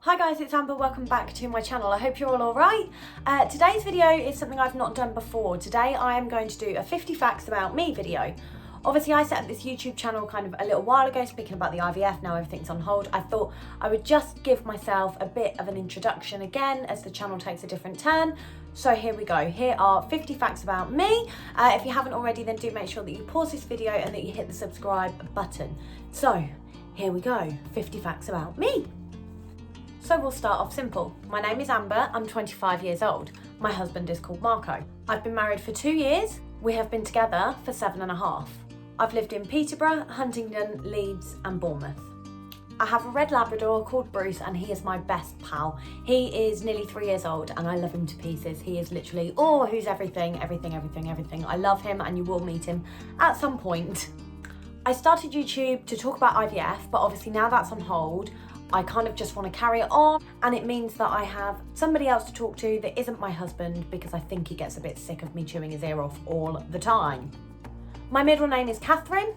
Hi guys, it's Amber, welcome back to my channel. I hope you're all alright. Today's video is something I've not done before. Today I am going to do a 50 facts about me video. Obviously I set up this YouTube channel kind of a little while ago speaking about the IVF, now everything's on hold. I thought I would just give myself a bit of an introduction again as the channel takes a different turn. So here we go, here are 50 facts about me. If you haven't already, then do make sure that you pause this video and that you hit the subscribe button. So here we go, 50 facts about me. So we'll start off simple. My name is Amber, I'm 25 years old. My husband is called Marco. I've been married for 2 years. We have been together for 7.5. I've lived in Peterborough, Huntingdon, Leeds and Bournemouth. I have a red Labrador called Bruce and he is my best pal. He is nearly 3 years old and I love him to pieces. He is literally, who's everything. I love him and you will meet him at some point. I started YouTube to talk about IVF, but obviously now that's on hold. I kind of just want to carry it on, and it means that I have somebody else to talk to that isn't my husband because I think he gets a bit sick of me chewing his ear off all the time. My middle name is Catherine.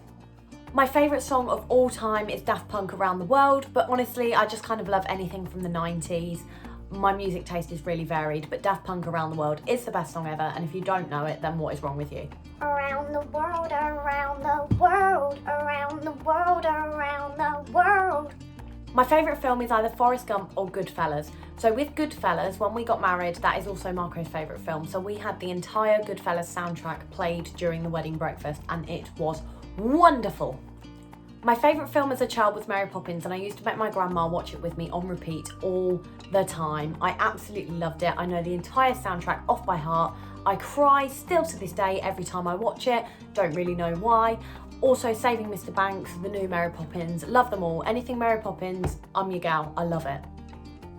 My favourite song of all time is Daft Punk Around the World, but honestly I just kind of love anything from the 90s. My music taste is really varied, but Daft Punk Around the World is the best song ever, and if you don't know it, then what is wrong with you? Around the world, around the world, around the world, around the world. My favourite film is either Forrest Gump or Goodfellas. So with Goodfellas, when we got married, that is also Marco's favourite film. So we had the entire Goodfellas soundtrack played during the wedding breakfast and it was wonderful. My favourite film as a child was Mary Poppins, and I used to make my grandma watch it with me on repeat all the time. I absolutely loved it. I know the entire soundtrack off by heart. I cry still to this day every time I watch it. Don't really know why. Also Saving Mr. Banks, the new Mary Poppins, love them all. Anything Mary Poppins, I'm your gal, I love it.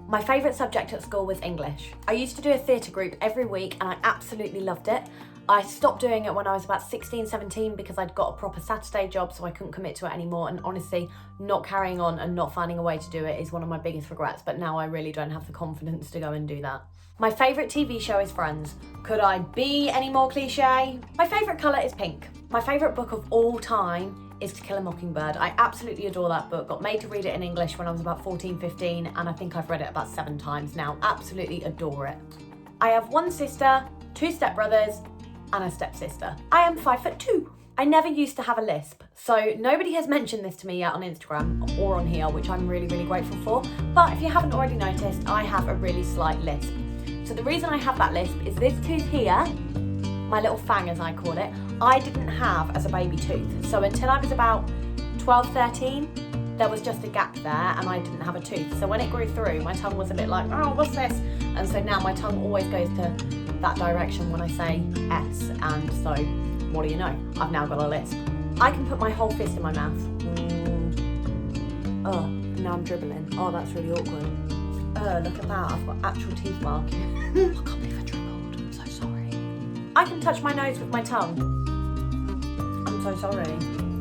My favourite subject at school was English. I used to do a theatre group every week and I absolutely loved it. I stopped doing it when I was about 16, 17 because I'd got a proper Saturday job, so I couldn't commit to it anymore, and honestly, not carrying on and not finding a way to do it is one of my biggest regrets, but now I really don't have the confidence to go and do that. My favourite TV show is Friends. Could I be any more cliche? My favourite colour is pink. My favourite book of all time is To Kill a Mockingbird. I absolutely adore that book. Got made to read it in English when I was about 14, 15, and I think I've read it about 7 times now. Absolutely adore it. I have one sister, 2 stepbrothers, and a stepsister. I am 5'2". I never used to have a lisp, so nobody has mentioned this to me yet on Instagram or on here, which I'm really, really grateful for. But if you haven't already noticed, I have a really slight lisp. So the reason I have that lisp is this tooth here, my little fang as I call it, I didn't have as a baby tooth. So until I was about 12, 13, there was just a gap there and I didn't have a tooth. So when it grew through, my tongue was a bit like, oh, what's this? And so now my tongue always goes to that direction when I say S, and so what do you know? I've now got a lisp. I can put my whole fist in my mouth. Oh, now I'm dribbling. Oh, that's really awkward. Look at that, I've got actual teeth marking. I can't believe I dribbled, I'm so sorry. I can touch my nose with my tongue. I'm so sorry.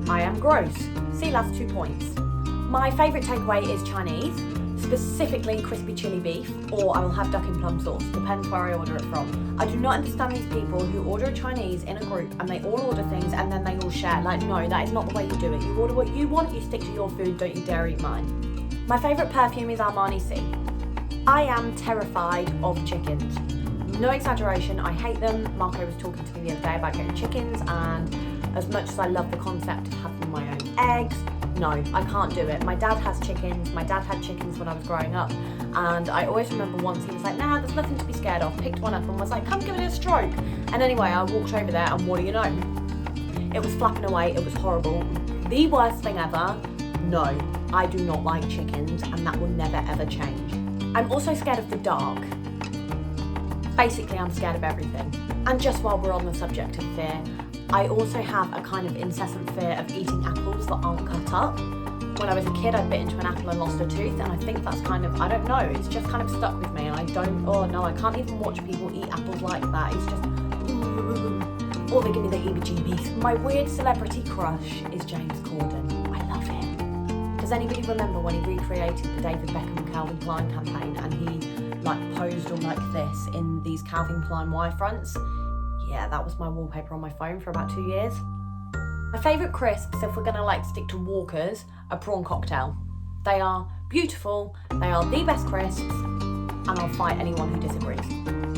I am gross. See, last 2 points. My favourite takeaway is Chinese, specifically crispy chili beef, or I will have duck in plum sauce, depends where I order it from. I do not understand these people who order a Chinese in a group and they all order things and then they all share. Like, no, that is not the way you do it. You order what you want, you stick to your food, don't you dare eat mine. My favourite perfume is Armani C. I am terrified of chickens. No exaggeration, I hate them. Marco was talking to me the other day about getting chickens, and as much as I love the concept of having my own eggs, no, I can't do it. My dad has chickens. My dad had chickens when I was growing up, and I always remember once he was like, nah, there's nothing to be scared of. Picked one up and was like, come give it a stroke. And anyway, I walked over there and what do you know? It was flapping away, it was horrible. The worst thing ever. No, I do not like chickens and that will never ever change. I'm also scared of the dark. Basically, I'm scared of everything. And just while we're on the subject of fear, I also have a kind of incessant fear of eating apples that aren't cut up. When I was a kid, I bit into an apple and lost a tooth, and I think that's kind of, I don't know, it's just kind of stuck with me, and I don't, oh no, I can't even watch people eat apples like that. It's just, or they give me the heebie-jeebies. My weird celebrity crush is James Corden. I love him. Does anybody remember when he recreated the David Beckham Calvin Klein campaign and he like posed all like this in these Calvin Klein wire fronts? Yeah, that was my wallpaper on my phone for about 2 years. My favourite crisps, if we're gonna like stick to Walkers, a prawn cocktail. They are beautiful, they are the best crisps, and I'll fight anyone who disagrees.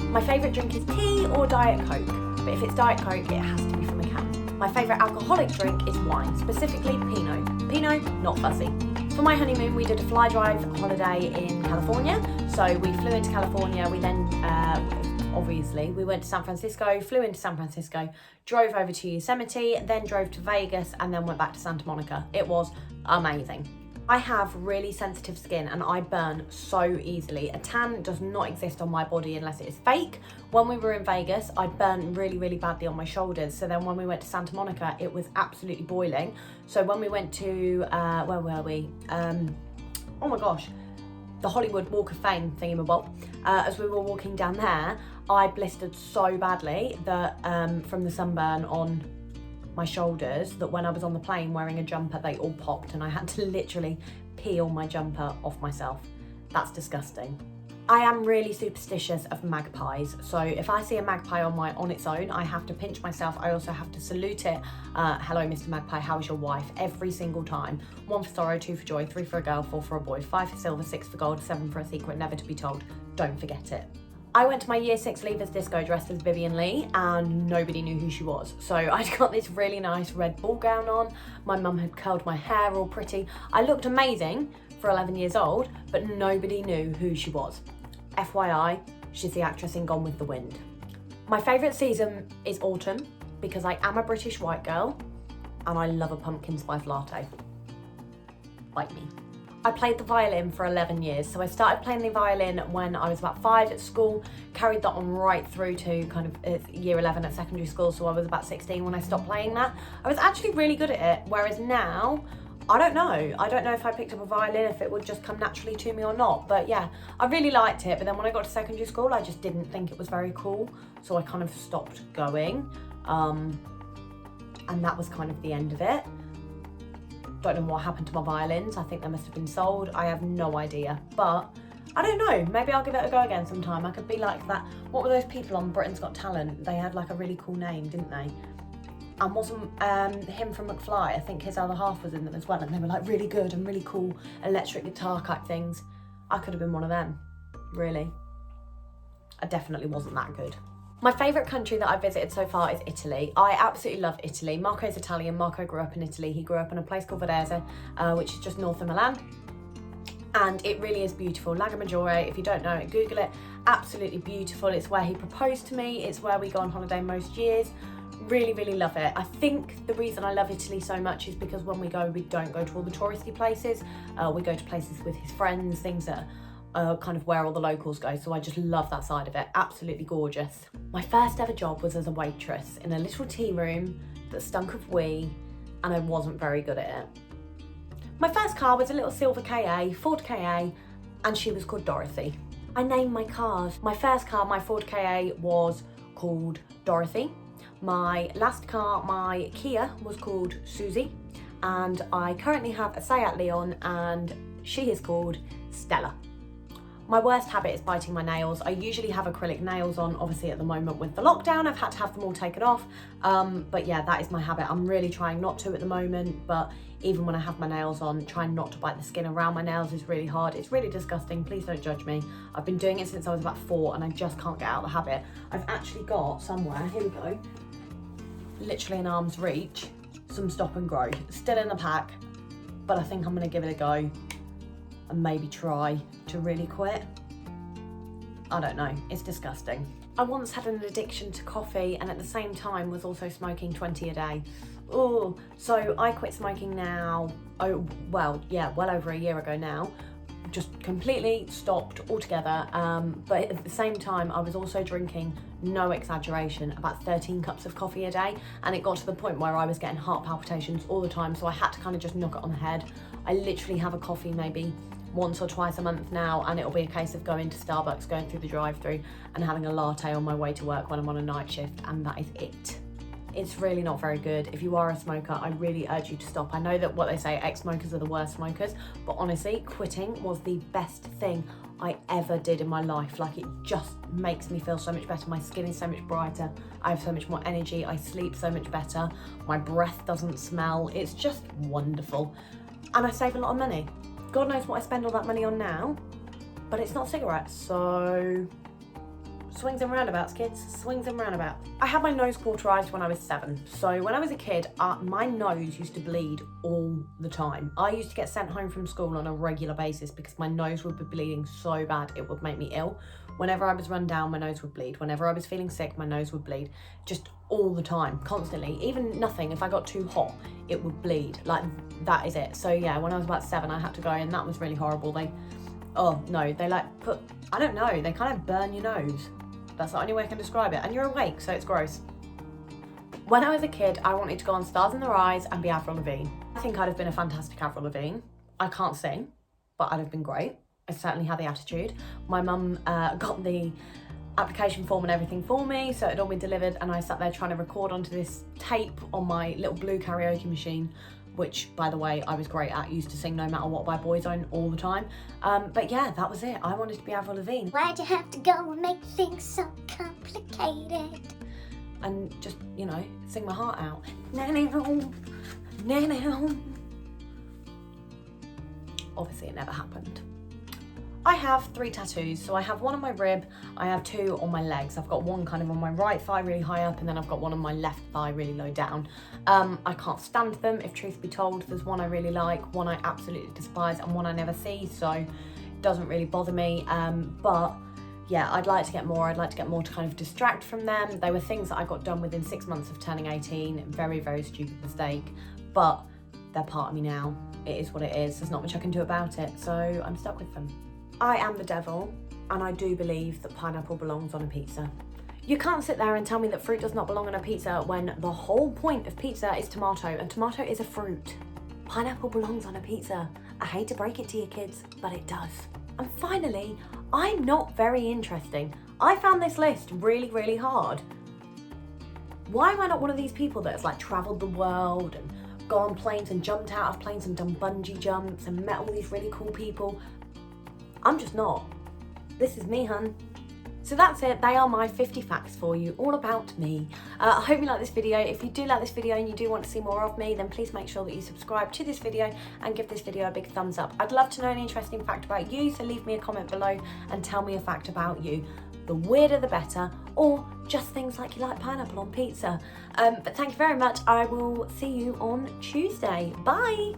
My favourite drink is tea or Diet Coke, but if it's Diet Coke, it has to be from a can. My favourite alcoholic drink is wine, specifically Pinot. Pinot, not fussy. For my honeymoon, we did a fly drive holiday in California. So we flew into California, we then, obviously, we went to San Francisco, flew into San Francisco, drove over to Yosemite, then drove to Vegas, and then went back to Santa Monica. It was amazing. I have really sensitive skin and I burn so easily. A tan does not exist on my body unless it is fake. When we were in Vegas, I burned really, really badly on my shoulders. So then when we went to Santa Monica, it was absolutely boiling. So when we went to, where were we? Oh my gosh, the Hollywood Walk of Fame thingamabob. As we were walking down there, I blistered so badly that from the sunburn on my shoulders that when I was on the plane wearing a jumper, they all popped and I had to literally peel my jumper off myself. That's disgusting. I am really superstitious of magpies. So if I see a magpie on its own, I have to pinch myself. I also have to salute it. Hello, Mr. Magpie, how is your wife? Every single time. 1 for sorrow, 2 for joy, 3 for a girl, 4 for a boy, 5 for silver, 6 for gold, 7 for a secret never to be told. Don't forget it. I went to my year 6 Leavers disco dressed as Vivian Lee and nobody knew who she was. So I'd got this really nice red ball gown on. My mum had curled my hair all pretty. I looked amazing for 11 years old, but nobody knew who she was. FYI, she's the actress in Gone with the Wind. My favourite season is autumn because I am a British white girl and I love a pumpkin spice latte. Bite me. I played the violin for 11 years. So I started playing the violin when I was about 5 at school, carried that on right through to kind of year 11 at secondary school. So I was about 16 when I stopped playing that. I was actually really good at it. Whereas now, I don't know. I don't know if I picked up a violin, if it would just come naturally to me or not. But yeah, I really liked it. But then when I got to secondary school, I just didn't think it was very cool. So I kind of stopped going. And that was kind of the end of it. Don't know what happened to my violins. I think they must have been sold. I have no idea, but I don't know. Maybe I'll give it a go again sometime. I could be like that. What were those people on Britain's Got Talent? They had like a really cool name, didn't they? And wasn't him from McFly? I think his other half was in them as well, and they were like really good and really cool electric guitar type things. I could have been one of them, really. I definitely wasn't that good. My favourite country that I've visited so far is Italy. I absolutely love Italy. Marco's Italian. Marco grew up in Italy. He grew up in a place called Varese, which is just north of Milan. And it really is beautiful. Lago Maggiore, if you don't know it, Google it. Absolutely beautiful. It's where he proposed to me. It's where we go on holiday most years. Really, really love it. I think the reason I love Italy so much is because when we go, we don't go to all the touristy places. We go to places with his friends, things that kind of where all the locals go, so I just love that side of it. Absolutely gorgeous. My first ever job was as a waitress in a little tea room that stunk of wee, and I wasn't very good at it. My first car was a little silver KA, Ford KA, and she was called Dorothy. I named my cars. My first car, my Ford KA, was called Dorothy. My last car, my Kia, was called Susie, and I currently have a Seat Leon, and she is called Stella. My worst habit is biting my nails. I usually have acrylic nails on. Obviously at the moment with the lockdown, I've had to have them all taken off. But yeah, that is my habit. I'm really trying not to at the moment, but even when I have my nails on, trying not to bite the skin around my nails is really hard. It's really disgusting. Please don't judge me. I've been doing it since I was about 4 and I just can't get out of the habit. I've actually got somewhere, here we go, literally an arm's reach, some Stop and Grow. Still in the pack, but I think I'm gonna give it a go and maybe try to really quit. I don't know, it's disgusting. I once had an addiction to coffee and at the same time was also smoking 20 a day. Oh, so I quit smoking now, well over a year ago now. Just completely stopped altogether, but at the same time I was also drinking, no exaggeration, about 13 cups of coffee a day, and it got to the point where I was getting heart palpitations all the time, so I had to kind of just knock it on the head. I literally have a coffee maybe once or twice a month now, and it'll be a case of going to Starbucks, going through the drive-through and having a latte on my way to work when I'm on a night shift, and that is it. It's really not very good. If you are a smoker, I really urge you to stop. I know that what they say, ex-smokers are the worst smokers, but honestly, quitting was the best thing I ever did in my life. Like, it just makes me feel so much better. My skin is so much brighter. I have so much more energy. I sleep so much better. My breath doesn't smell. It's just wonderful. And I save a lot of money. God knows what I spend all that money on now, but it's not cigarettes, so swings and roundabouts, kids, swings and roundabouts. I had my nose cauterized when I was 7. So when I was a kid, my nose used to bleed all the time. I used to get sent home from school on a regular basis because my nose would be bleeding so bad it would make me ill. Whenever I was run down, my nose would bleed. Whenever I was feeling sick, my nose would bleed. Just all the time, constantly. Even nothing, if I got too hot, it would bleed. Like, that is it. So yeah, when I was about 7, I had to go, and that was really horrible. They like put, I don't know, they kind of burn your nose. That's the only way I can describe it. And you're awake, so it's gross. When I was a kid, I wanted to go on Stars in the Rise and be Avril Lavigne. I think I'd have been a fantastic Avril Lavigne. I can't sing, but I'd have been great. I certainly had the attitude. My mum got the application form and everything for me, so it'd all been delivered, and I sat there trying to record onto this tape on my little blue karaoke machine, which, by the way, I was great at. Used to sing No Matter What by Boyzone all the time. But yeah, that was it. I wanted to be Avril Lavigne. Why'd you have to go and make things so complicated? And just, you know, sing my heart out. Na-na-home, na-na-home. Obviously, it never happened. I have 3 tattoos. So I have one on my rib, I have 2 on my legs. I've got one kind of on my right thigh really high up, and then I've got one on my left thigh really low down. I can't stand them, if truth be told. There's one I really like, one I absolutely despise, and one I never see, so it doesn't really bother me. But yeah, I'd like to get more. I'd like to get more to kind of distract from them. They were things that I got done within 6 months of turning 18. Very, very stupid mistake, but they're part of me now. It is what it is. There's not much I can do about it, so I'm stuck with them. I am the devil, and I do believe that pineapple belongs on a pizza. You can't sit there and tell me that fruit does not belong on a pizza when the whole point of pizza is tomato, and tomato is a fruit. Pineapple belongs on a pizza. I hate to break it to you kids, but it does. And finally, I'm not very interesting. I found this list really, really hard. Why am I not one of these people that has like travelled the world and gone on planes and jumped out of planes and done bungee jumps and met all these really cool people? I'm just not. This is me, hun. So that's it. They are my 50 facts for you, all about me. I hope you like this video. If you do like this video and you do want to see more of me, then please make sure that you subscribe to this video and give this video a big thumbs up. I'd love to know an interesting fact about you, so leave me a comment below and tell me a fact about you. The weirder the better, or just things like you like pineapple on pizza. But thank you very much. I will see you on Tuesday. Bye.